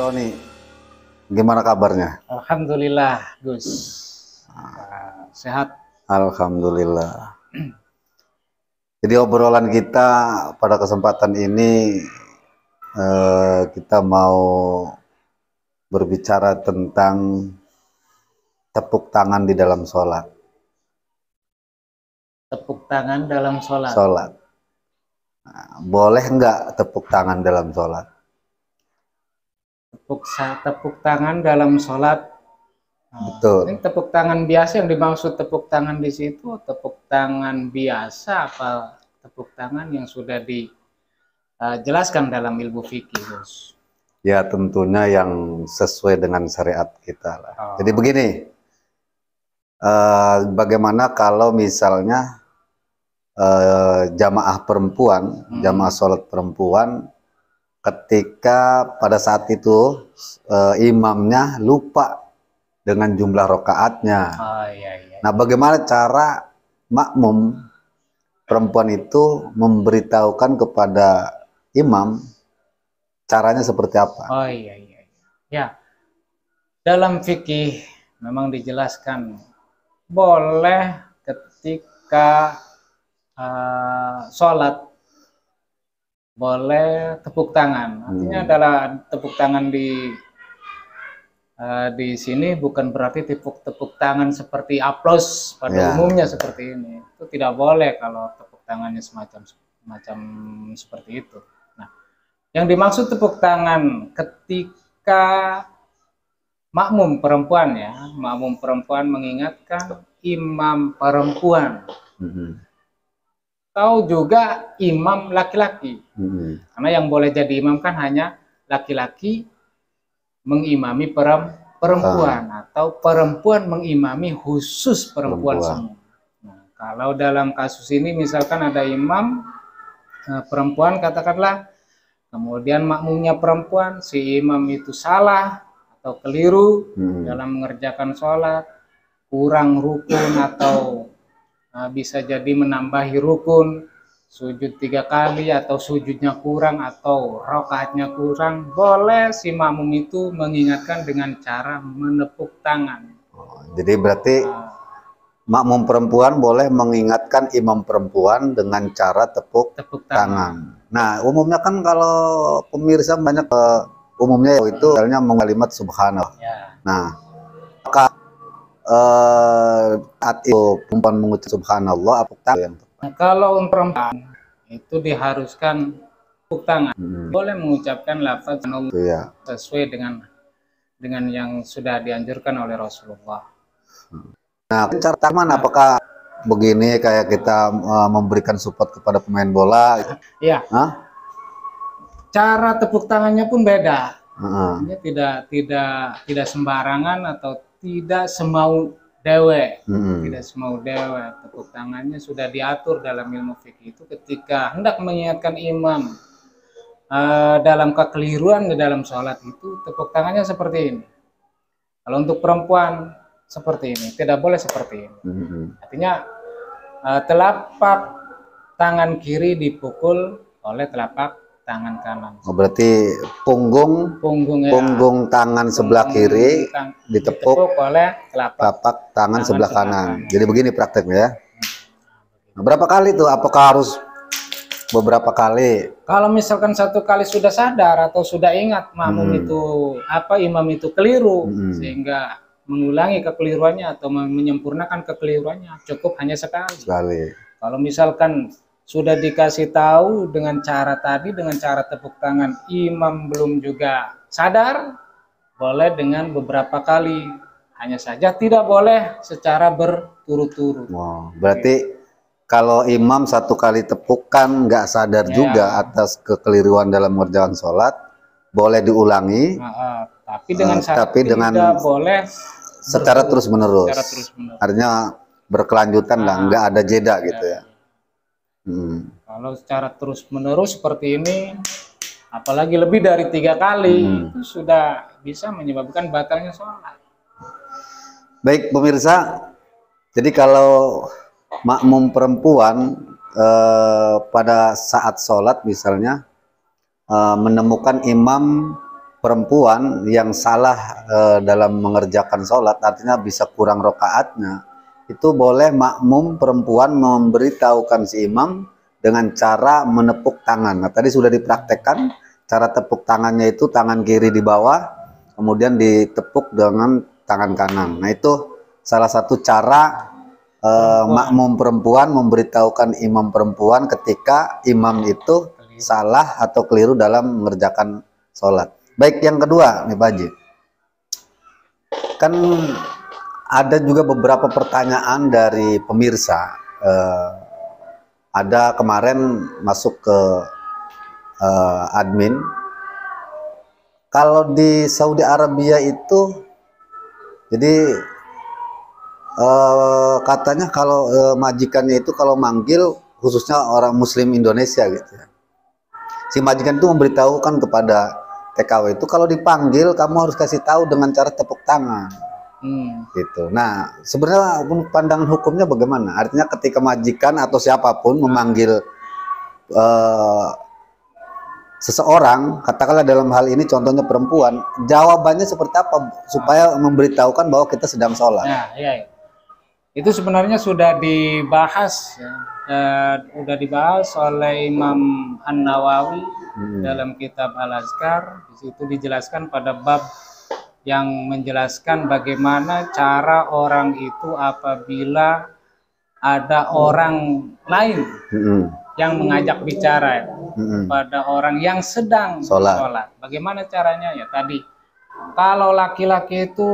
Roni, gimana kabarnya? Alhamdulillah, Gus. Sehat. Alhamdulillah. Jadi obrolan kita pada kesempatan ini kita mau berbicara tentang tepuk tangan di dalam sholat. Tepuk tangan dalam sholat. Nah, boleh nggak tepuk tangan dalam sholat? Tepuk tangan dalam sholat. Betul. Ini tepuk tangan biasa yang dimaksud tepuk tangan di situ, tepuk tangan biasa apa tepuk tangan yang sudah dijelaskan dalam ilmu fikih, Gus? Ya tentunya yang sesuai dengan syariat kita lah. Jadi begini, bagaimana kalau misalnya jamaah perempuan, jamaah sholat perempuan, ketika pada saat itu imamnya lupa dengan jumlah rokaatnya. Nah, bagaimana cara makmum perempuan itu memberitahukan kepada imam caranya seperti apa? Ya, dalam fikih memang dijelaskan boleh ketika sholat boleh tepuk tangan. Artinya adalah tepuk tangan di sini bukan berarti tepuk tangan seperti aplaus pada umumnya seperti ini. Itu tidak boleh kalau tepuk tangannya semacam seperti itu. Nah, yang dimaksud tepuk tangan ketika makmum perempuan makmum perempuan mengingatkan imam perempuan. Atau juga imam laki-laki. Karena yang boleh jadi imam kan hanya laki-laki mengimami perempuan atau perempuan mengimami khusus perempuan semua. Nah, kalau dalam kasus ini misalkan ada imam perempuan katakanlah, kemudian makmumnya perempuan, si imam itu salah atau keliru dalam mengerjakan sholat, kurang rukun atau bisa jadi menambahi rukun, sujud 3 kali atau sujudnya kurang atau rakaatnya kurang, boleh si makmum itu mengingatkan dengan cara menepuk tangan. Jadi berarti makmum perempuan boleh mengingatkan imam perempuan dengan cara tepuk tangan. Nah, umumnya kan kalau pemirsa banyak umumnya itu misalnya mengkalimat subhanallah. Nah, apakah saat itu perempuan mengucap subhanallah apa yang Nah, kalau untuk perempuan itu diharuskan tepuk tangan, boleh mengucapkan lafaz sesuai dengan yang sudah dianjurkan oleh Rasulullah. Nah, cara tangan apakah begini kayak kita memberikan support kepada pemain bola? Iya. Cara tepuk tangannya pun beda. Ini tidak sembarangan atau tidak semau dewe, tidak semau dewe. Tepuk tangannya sudah diatur dalam ilmu fikih itu ketika hendak mengingatkan imam dalam kekeliruan di dalam sholat itu tepuk tangannya seperti ini. Kalau untuk perempuan seperti ini, tidak boleh seperti ini. Artinya telapak tangan kiri dipukul oleh telapak tangan kanan. Berarti punggung tangan sebelah kiri ditepuk oleh telapak tangan sebelah kanan. Jadi begini prakteknya ya. Nah, berapa kali tuh? Apakah harus beberapa kali? Kalau misalkan 1 kali sudah sadar atau sudah ingat makmum itu imam itu keliru sehingga mengulangi kekeliruannya atau menyempurnakan kekeliruannya, cukup hanya sekali. Kalau misalkan sudah dikasih tahu dengan cara tadi, dengan cara tepuk tangan, imam belum juga sadar, boleh dengan beberapa kali. Hanya saja tidak boleh secara berturut-turut. Berarti kalau imam 1 kali tepukan nggak sadar juga atas kekeliruan dalam mengerjakan sholat, boleh diulangi. Tapi dengan syarat tidak boleh secara terus-menerus. Artinya berkelanjutan lah, nggak ada jeda gitu ya. Kalau secara terus-menerus seperti ini, apalagi lebih dari 3 kali, itu sudah bisa menyebabkan batalnya sholat. Baik pemirsa, jadi kalau makmum perempuan pada saat sholat misalnya menemukan imam perempuan yang salah dalam mengerjakan sholat, artinya bisa kurang rokaatnya, itu boleh makmum perempuan memberitahukan si imam dengan cara menepuk tangan. Nah, tadi sudah dipraktekkan cara tepuk tangannya, itu tangan kiri di bawah, kemudian ditepuk dengan tangan kanan. Nah, itu salah satu cara makmum perempuan memberitahukan imam perempuan ketika imam itu salah atau keliru dalam mengerjakan sholat. Baik, yang kedua nih Pak Haji, kan ada juga beberapa pertanyaan dari pemirsa. Ada kemarin masuk ke admin, kalau di Saudi Arabia itu, jadi katanya kalau majikannya itu kalau manggil, khususnya orang Muslim Indonesia gitu ya, si majikan itu memberitahukan kepada TKW itu kalau dipanggil kamu harus kasih tahu dengan cara tepuk tangan. Gitu. Nah, sebenarnya pandangan hukumnya bagaimana? Artinya ketika majikan atau siapapun memanggil seseorang, katakanlah dalam hal ini contohnya perempuan, jawabannya seperti apa supaya memberitahukan bahwa kita sedang sholat? Nah, iya. Itu sebenarnya sudah dibahas ya. Sudah dibahas oleh Imam An-Nawawi dalam kitab Al-Azkar. Di situ dijelaskan pada bab yang menjelaskan bagaimana cara orang itu apabila ada orang lain yang mengajak bicara pada orang yang sedang sholat. Bagaimana caranya ya tadi? Kalau laki-laki itu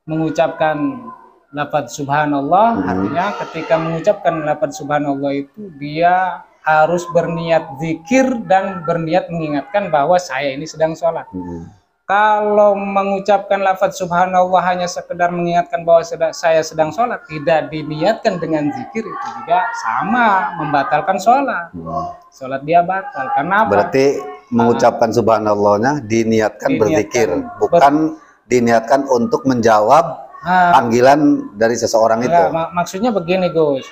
mengucapkan lafaz subhanallah, artinya ketika mengucapkan lafaz subhanallah itu dia harus berniat zikir dan berniat mengingatkan bahwa saya ini sedang sholat. Kalau mengucapkan lafaz subhanallah hanya sekedar mengingatkan bahwa saya sedang sholat, tidak diniatkan dengan zikir, itu juga sama membatalkan sholat. Sholat dia batal. Kenapa? Berarti mengucapkan subhanallahnya diniatkan berzikir, bukan diniatkan untuk menjawab panggilan dari seseorang itu. Maksudnya begini Gus,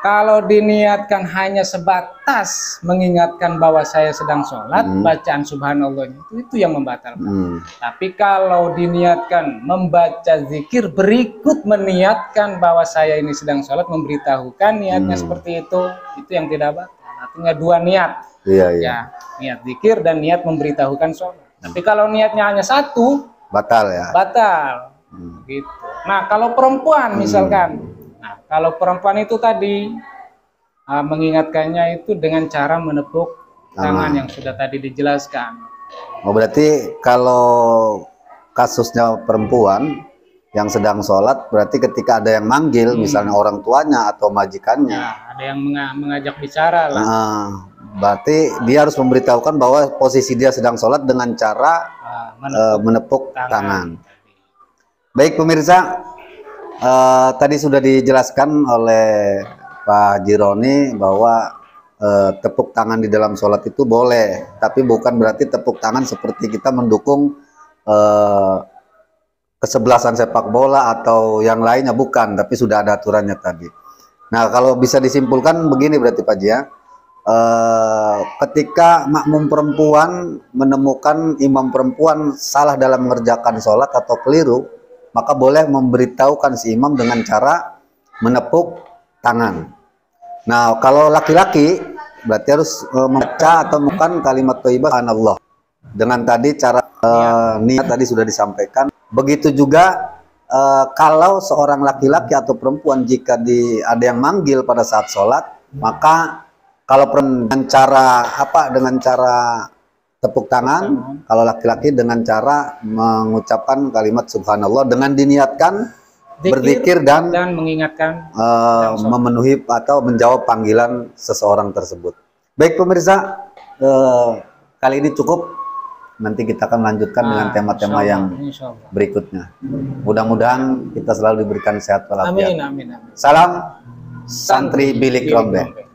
kalau diniatkan hanya sebatas mengingatkan bahwa saya sedang sholat, bacaan subhanallah itu yang membatalkan. Tapi kalau diniatkan membaca zikir berikut meniatkan bahwa saya ini sedang sholat, memberitahukan niatnya seperti itu yang tidak batal. Artinya dua niat, ya, niat zikir dan niat memberitahukan sholat. Tapi kalau niatnya hanya satu, batal ya. Batal. Gitu. Nah, kalau perempuan misalkan, kalau perempuan itu tadi mengingatkannya itu dengan cara menepuk tangan yang sudah tadi dijelaskan. Oh, berarti kalau kasusnya perempuan yang sedang sholat, berarti ketika ada yang manggil, misalnya orang tuanya atau majikannya, ada yang mengajak bicara lah. Berarti dia harus memberitahukan bahwa posisi dia sedang sholat dengan cara menepuk tangan. Baik pemirsa, tadi sudah dijelaskan oleh Pak Haji Roni bahwa tepuk tangan di dalam sholat itu boleh, tapi bukan berarti tepuk tangan seperti kita mendukung kesebelasan sepak bola atau yang lainnya, bukan, tapi sudah ada aturannya tadi. Nah, kalau bisa disimpulkan begini berarti Pak Haji ya, ketika makmum perempuan menemukan imam perempuan salah dalam mengerjakan sholat atau keliru, maka boleh memberitahukan si imam dengan cara menepuk tangan. Nah, kalau laki-laki berarti harus membaca atau bukan kalimat thayyibah subhanallah. Dengan tadi cara niat tadi sudah disampaikan. Begitu juga kalau seorang laki-laki atau perempuan jika ada yang manggil pada saat sholat, maka kalau dengan cara dengan cara tepuk tangan, kalau laki-laki dengan cara mengucapkan kalimat subhanallah dengan diniatkan berzikir dan mengingatkan memenuhi atau menjawab panggilan seseorang tersebut. Baik pemirsa, kali ini cukup. Nanti kita akan lanjutkan dengan tema-tema yang berikutnya. Mudah-mudahan kita selalu diberikan sehat walafiat. Amin, amin, amin. Salam santri bilik Rombe.